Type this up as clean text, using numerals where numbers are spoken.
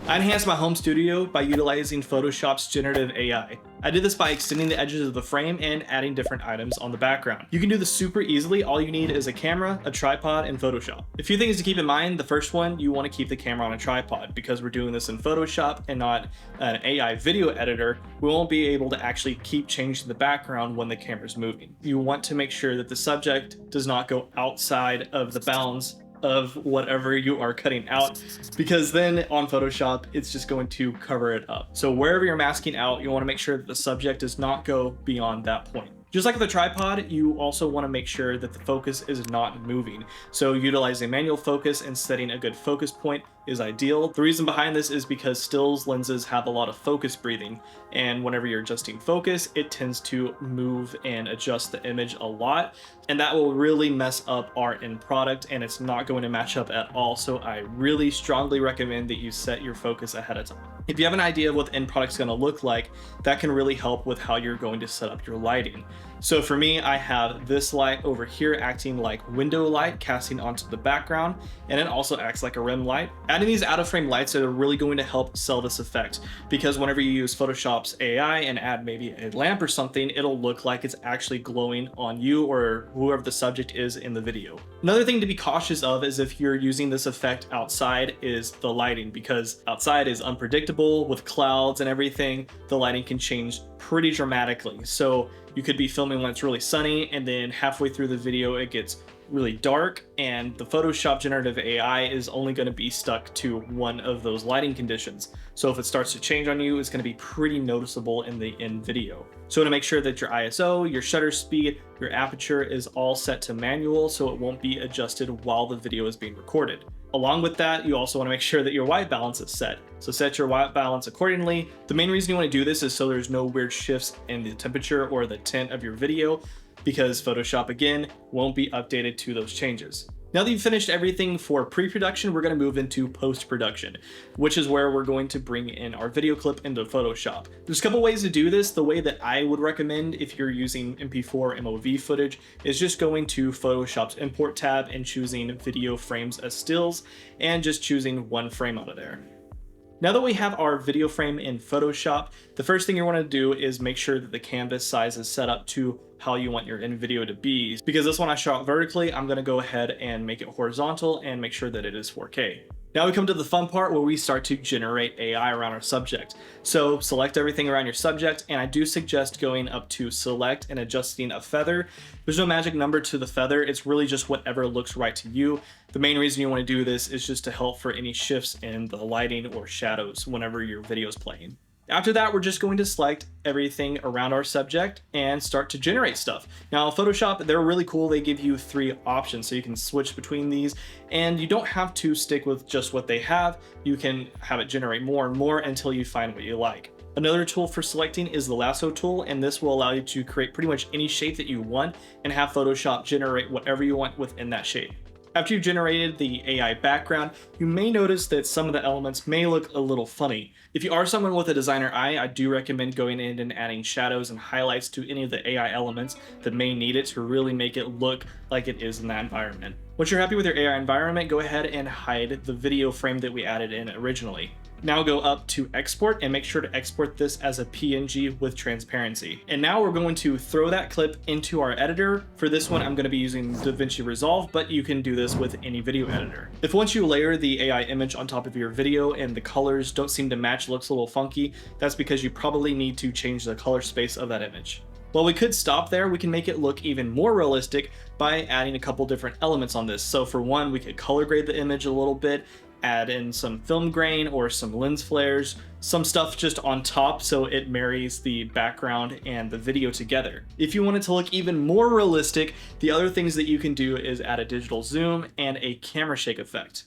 I enhanced my home studio by utilizing Photoshop's generative AI. I did this by extending the edges of the frame and adding different items on the background. You can do this super easily. All you need is a camera, a tripod, and Photoshop. A few things to keep in mind. The first one, you want to keep the camera on a tripod because we're doing this in Photoshop and not an AI video editor. We won't be able to actually keep changing the background when the camera's moving. You want to make sure that the subject does not go outside of the bounds of whatever you are cutting out, because then on Photoshop it's just going to cover it up. So wherever you're masking out, you want to make sure that the subject does not go beyond that point. Just like the tripod, you also want to make sure that the focus is not moving. So utilizing manual focus and setting a good focus point is ideal. The reason behind this is because stills lenses have a lot of focus breathing, and whenever you're adjusting focus, it tends to move and adjust the image a lot, and that will really mess up our end product, and it's not going to match up at all. So I really strongly recommend that you set your focus ahead of time. If you have an idea of what the end product's going to look like, that can really help with how you're going to set up your lighting. So for me, I have this light over here acting like window light casting onto the background, and it also acts like a rim light. Adding these out of frame lights are really going to help sell this effect, because whenever you use Photoshop's AI and add maybe a lamp or something, it'll look like it's actually glowing on you or whoever the subject is in the video. Another thing to be cautious of is if you're using this effect outside is the lighting, because outside is unpredictable with clouds and everything. The lighting can change pretty dramatically. So you could be filming when it's really sunny, and then halfway through the video it gets really dark, and the Photoshop generative AI is only going to be stuck to one of those lighting conditions. So if it starts to change on you, it's going to be pretty noticeable in the end video. So to make sure that your ISO, your shutter speed, your aperture is all set to manual so it won't be adjusted while the video is being recorded. Along with that, you also want to make sure that your white balance is set. So set your white balance accordingly. The main reason you want to do this is so there's no weird shifts in the temperature or the tint of your video, because Photoshop, again, won't be updated to those changes. Now that you've finished everything for pre-production, we're going to move into post-production, which is where we're going to bring in our video clip into Photoshop. There's a couple ways to do this. The way that I would recommend if you're using MP4 MOV footage is just going to Photoshop's import tab and choosing video frames as stills and just choosing one frame out of there. Now that we have our video frame in Photoshop, the first thing you want to do is make sure that the canvas size is set up to how you want your end video to be. Because this one I shot vertically, I'm going to go ahead and make it horizontal and make sure that it is 4K. Now we come to the fun part where we start to generate AI around our subject. So select everything around your subject, and I do suggest going up to select and adjusting a feather. There's no magic number to the feather, it's really just whatever looks right to you. The main reason you want to do this is just to help for any shifts in the lighting or shadows whenever your video is playing. After that, we're just going to select everything around our subject and start to generate stuff. Now, Photoshop, they're really cool. They give you 3 options, so you can switch between these, and you don't have to stick with just what they have. You can have it generate more and more until you find what you like. Another tool for selecting is the lasso tool, and this will allow you to create pretty much any shape that you want and have Photoshop generate whatever you want within that shape. After you've generated the AI background, you may notice that some of the elements may look a little funny. If you are someone with a designer eye, I do recommend going in and adding shadows and highlights to any of the AI elements that may need it to really make it look like it is in that environment. Once you're happy with your AI environment, go ahead and hide the video frame that we added in originally. Now go up to export and make sure to export this as a PNG with transparency. And now we're going to throw that clip into our editor. For this one, I'm going to be using DaVinci Resolve, but you can do this with any video editor. If once you layer the AI image on top of your video and the colors don't seem to match, looks a little funky, that's because you probably need to change the color space of that image. While we could stop there, we can make it look even more realistic by adding a couple different elements on this. So for one, we could color grade the image a little bit, add in some film grain or some lens flares, some stuff just on top so it marries the background and the video together. If you want it to look even more realistic, the other things that you can do is add a digital zoom and a camera shake effect.